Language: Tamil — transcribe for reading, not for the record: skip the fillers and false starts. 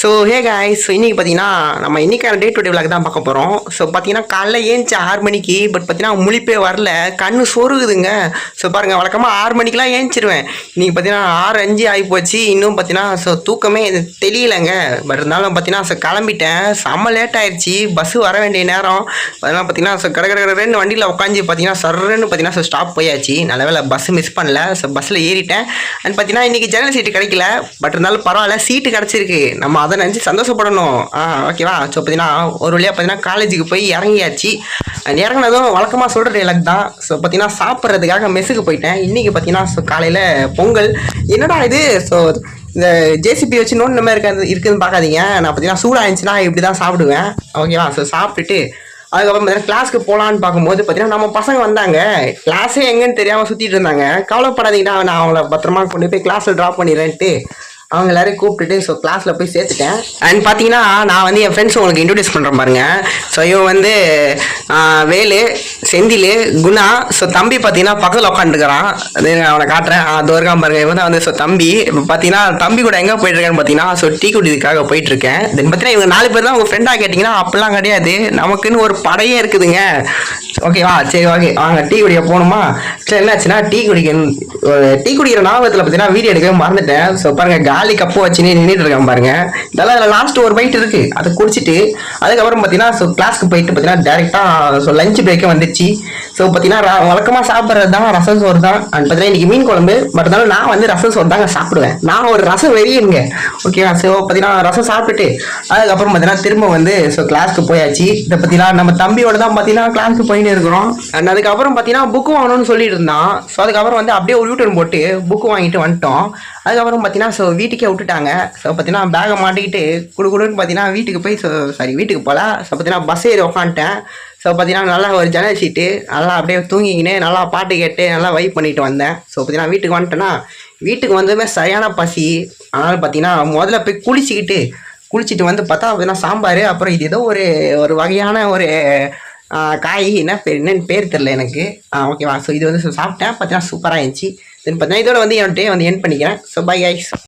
ஹே காய்ஸ், இன்றைக்கி பார்த்தீங்கன்னா நம்ம இன்றைக்கான டே டு டே விளாக் தான் பார்க்க போகிறோம். ஸோ பார்த்தீங்கன்னா காலைல ஏஞ்சி 6 மணிக்கு, பட் பார்த்தீங்கன்னா முழிப்பே வரல, கண்ணு சொருகுதுங்க. ஸோ பாருங்கள், வழக்கமாக 6 மணிக்கெலாம் ஏஞ்சிருவேன். இன்றைக்கி பார்த்தீங்கன்னா 6:05 ஆகிப்போச்சு. இன்னும் பார்த்தீங்கன்னா தூக்கமே தெரியலைங்க. பட் இருந்தாலும் பார்த்தீங்கன்னா கிளம்பிட்டேன். செம்ம லேட் ஆயிடுச்சு, பஸ்ஸு வர வேண்டிய நேரம். அதெல்லாம் பார்த்தீங்கன்னா கடற்கரை வண்டியில் உட்காந்து பார்த்தீங்கன்னா சர்ன்னு பார்த்தீங்கன்னா ஸ்டாப் போயாச்சு. நல்ல வேலை பஸ்ஸு மிஸ் பண்ணல. பஸ்ஸில் ஏறிட்டேன். அண்ட் பார்த்தீங்கன்னா இன்றைக்கி ஜன்னல் சீட்டு கிடைக்கல, பட் இருந்தாலும் பரவாயில்ல, சீட்டு கிடச்சிருக்கு. நம்ம அதை நினச்சி சந்தோஷப்படணும். ஓகேவா. ஸோ பார்த்தீங்கன்னா ஒரு வழியாக பார்த்தீங்கன்னா காலேஜுக்கு போய் இறங்கியாச்சு. இறங்கினதும் வழக்கமாக சொல்கிற டைலாக் தான். ஸோ பார்த்தீங்கன்னா சாப்பிட்றதுக்காக மெஸ்ஸுக்கு போயிட்டேன். இன்றைக்கி பார்த்தீங்கன்னா காலையில் பொங்கல். என்னடா இது, ஸோ இந்த ஜேசிபி வச்சு நோண்டு மாதிரி இருக்குதுன்னு பார்க்காதீங்க. நான் பார்த்தீங்கன்னா சூடாக இருந்துச்சுன்னா இப்படி தான் சாப்பிடுவேன். ஓகேவா. ஸோ சாப்பிட்டுட்டு அதுக்கப்புறம் பார்த்தீங்கன்னா கிளாஸ்க்கு போகலான்னு பார்க்கும்போது பார்த்தீங்கன்னா நம்ம பசங்க வந்தாங்க. கிளாஸே எங்கன்னு தெரியாமல் சுற்றிட்டு இருந்தாங்க. கவலைப்படாதீங்கன்னா நான் அவங்கள பத்திரமா கொண்டு போய் கிளாஸில் ட்ராப் பண்ணிடுறேன்ட்டு அவங்க எல்லாரையும் கூப்பிட்டுட்டு கிளாஸில் போய் சேர்த்துட்டேன். அண்ட் பார்த்தீங்கன்னா நான் என் ஃப்ரெண்ட்ஸ் உங்களுக்கு இன்ட்ரடியூஸ் பண்ணுறேன் பாருங்க. இவன் வேலு, செந்தில், குணா. தம்பி பார்த்தீங்கன்னா பக்கத்தில் உட்காந்துருக்கிறான். அது அவனை காட்டுறேன். அது இருக்கான் பாருங்க. இவன் தான் தம்பி. இப்போ பார்த்தீங்கன்னா தம்பி கூட எங்கே போயிட்டுருக்கான்னு பார்த்தீங்கன்னா டீ குடிக்கிறதுக்காக போயிட்டுருக்கேன். தென் பார்த்தீங்கன்னா இவங்க 4 பேர் தான் உங்கள் ஃப்ரெண்டாக கேட்டிங்கன்னா அப்படிலாம் கிடையாது. நமக்குன்னு ஒரு படையே இருக்குதுங்க. ஓகேவா. சரி, ஓகே, வாங்க டீ குடிக்க போகணுமா. சரி, என்னாச்சுன்னா டீ குடிக்கிற ஞாபகத்தில் பார்த்தீங்கன்னா வீடியோ எடுக்கவே மறந்துட்டேன். பாருங்க, காலி கப்பு வச்சு நின்றுட்டு இருக்கான் பாருங்க. இதெல்லாம் அதில் லாஸ்ட் ஒரு பைட் இருக்கு, அதை குடிச்சிட்டு அதுக்கப்புறம் பார்த்தீங்கன்னா கிளாஸ்க்கு போயிட்டு பார்த்தீங்கன்னா டேரெக்டாக லஞ்ச் பிரேக்கே வந்துச்சு. பார்த்தீங்கன்னா வழக்கமாக சாப்பிட்றது தான் ரசம் சோறு தான். அண்ட் பார்த்தீங்கன்னா இன்னைக்கு மீன் குழம்பு. பட் இருந்தாலும் நான் ரசம் சோறு தாங்க சாப்பிடுவேன். நான் ஒரு ரசம் வெறியுங்க. ஓகேவா. பார்த்தீங்கன்னா ரசம் சாப்பிட்டுட்டு அதுக்கப்புறம் பார்த்தீங்கன்னா திரும்ப கிளாஸ்க்கு போயாச்சு. இதை பார்த்தீங்கன்னா நம்ம தம்பியோட தான் பார்த்தீங்கன்னா கிளாஸ்க்கு போயின்னு இருக்கிறோம். அண்ட் அதுக்கப்புறம் பார்த்தீங்கன்னா புக்கு வாங்கணும்னு சொல்லிட்டு இருந்தான். அதுக்கப்புறம் அப்படியே ஒரு யூட்டர்ன் போட்டு புக்கு வாங்கிட்டு வந்துட்டோம். அதுக்கப்புறம் பார்த்தீங்கன்னா வீட்டுக்கே விட்டுட்டாங்க. பார்த்தீங்கன்னா பேகை மாட்டிக்கிட்டு குடுக்குடுன்னு பார்த்தீங்கன்னா வீட்டுக்கு போய் வீட்டுக்கு போகல. பார்த்தீங்கன்னா பஸ் ஏறி உட்காந்துட்டேன். பார்த்தீங்கன்னா நல்லா ஒரு ஜன்னல் சீட்டு நல்லா அப்படியே தூங்கிக்கின்னு நல்லா பாட்டு கேட்டு நல்லா வைப் பண்ணிட்டு வந்தேன். பார்த்தீங்கன்னா வீட்டுக்கு வந்துட்டேன்னா வீட்டுக்கு வந்ததுமே சரியான பசி. அதனால் பார்த்தீங்கன்னா முதல்ல போய் குளிச்சுட்டு பார்த்தா பார்த்தீங்கன்னா சாம்பார், அப்புறம் இது ஏதோ ஒரு வகையான ஒரு காய், என்னன்னு பேர் தெரில எனக்கு. ஓகேவா. இது சாப்பிட்டேன். பார்த்தீங்கன்னா சூப்பராக இருந்துச்சு. தென் பார்த்தீங்கன்னா இதோட என்னோட டே என் பண்ணிக்கிறேன். Bye guys.